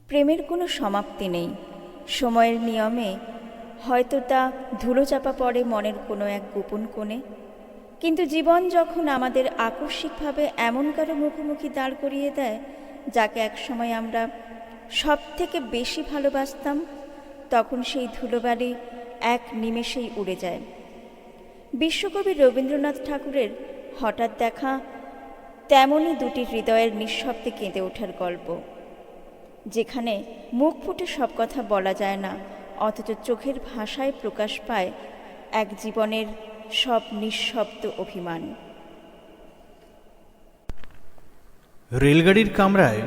প্রেমের কোনো সমাপ্তি নেই। সময়ের নিয়মে হয়তো তা ধুলোচাপা পড়ে মনের কোনো এক গোপন কোণে। কিন্তু জীবন যখন আমাদের আকস্মিকভাবে এমন কারো মুখোমুখি দাঁড় করিয়ে দেয় যাকে একসময় আমরা সব থেকে বেশি ভালোবাসতাম, তখন সেই ধুলোবালি এক নিমেষেই উড়ে যায়। বিশ্বকবি রবীন্দ্রনাথ ঠাকুরের হঠাৎ দেখা তেমনই দুটি হৃদয়ের নিঃশব্দে কেঁদে ওঠার গল্প, যেখানে মুখ ফুটে সব কথা বলা যায় না, অথচ চোখের ভাষায় প্রকাশ পায় এক জীবনের সব নিঃশব্দ অভিমান। রেলগাড়ির কামরায়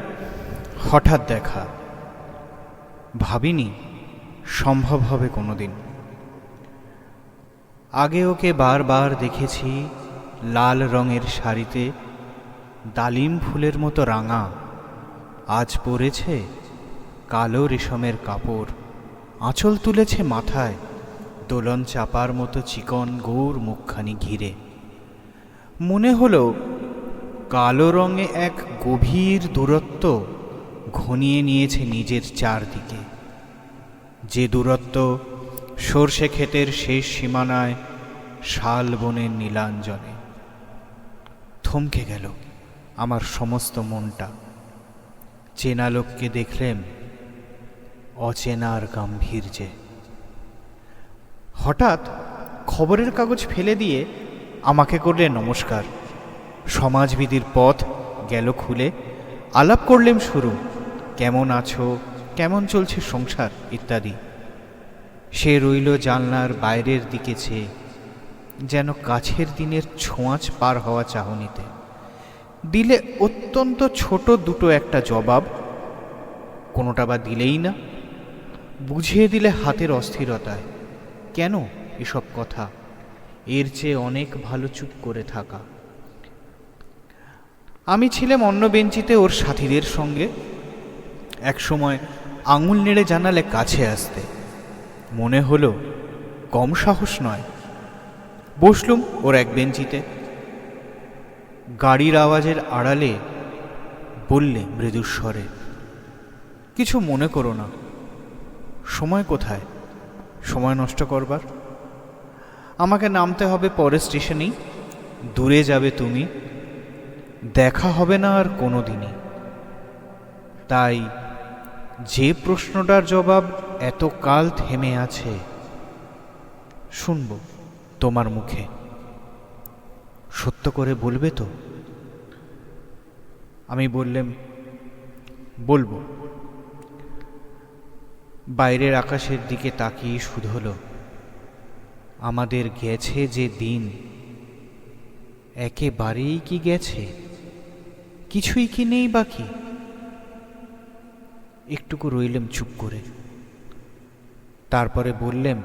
হঠাৎ দেখা, ভাবিনি সম্ভব হবে কোনোদিন। আগে ওকে বারবার দেখেছি লাল রঙের শাড়িতে, ডালিম ফুলের মতো রাঙা। আজ পরেছে কালো রেশমের কাপড়, আঁচল তুলেছে মাথায়, দোলন চাপার মতো চিকন গৌর মুখখানি ঘিরে। মনে হলো কালো রঙে এক গভীর দূরত্ব ঘনিয়ে নিয়েছে নিজের চারদিকে, যে দূরত্ব সর্ষে ক্ষেতের শেষ সীমানায় শাল বনের নীলাঞ্জনে। থমকে গেল আমার সমস্ত মনটা। চেনা লোককে দেখলেম অচেনার গাম্ভীর্যে। হঠাৎ খবরের কাগজ ফেলে দিয়ে আমাকে করলে নমস্কার। সমাজবিধির পথ গেল খুলে। আলাপ করলেম শুরু, কেমন আছো, কেমন চলছে সংসার ইত্যাদি। সে রইল জানলার বাইরের দিকে চেয়ে, যেন কাছের দিনের ছোঁয়াচ পার হওয়া চাহনিতে। দিলে অত্যন্ত ছোট দুটো একটা জবাব, কোনোটা বা দিলেই না। বুঝিয়ে দিলে হাতের অস্থিরতায়, কেন এসব কথা, এর চেয়ে অনেক ভালো চুপ করে থাকা। আমি ছিলাম অন্য বেঞ্চিতে ওর সাথীদের সঙ্গে। একসময় আঙুল নেড়ে জানালে কাছে আসতে, মনে হলো কম সাহস নয়। বসলুম ওর এক বেঞ্চিতে। গাড়ির আওয়াজের আড়ালে বললে মৃদুস্বরে, কিছু মনে করো না। সময় কোথায় সময় নষ্ট করবার? আমাকে নামতে হবে পরের স্টেশনেই। দূরে যাবে তুমি, দেখা হবে না আর কোনো দিনই। তাই যে প্রশ্নটার জবাব এতকাল থেমে আছে, শুনব তোমার মুখে। সত্য করে বলবে তো? আমি বললাম, বলবো। বাইরের আকাশের দিকে তাকিয়ে শুধোলো, আমাদের গেছে যে দিন, একেবারেই কি গেছে? কিছুই কি নেই বাকি? একটুকু রইলাম চুপ করে। তারপরে বললেন,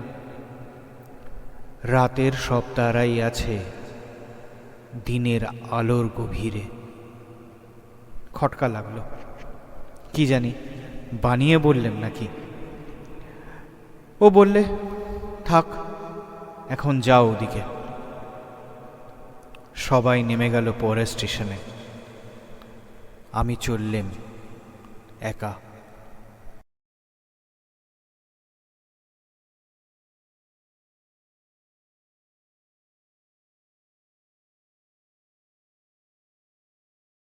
রাতের সব তারাই আছে দিনের আলোর গভীরে। খটকা লাগলো, কি জানি বানিয়ে বললেন নাকি। ও বললে, থাক এখন যাও ওদিকে। সবাই নেমে গেল পরের স্টেশনে। আমি চললেম একা।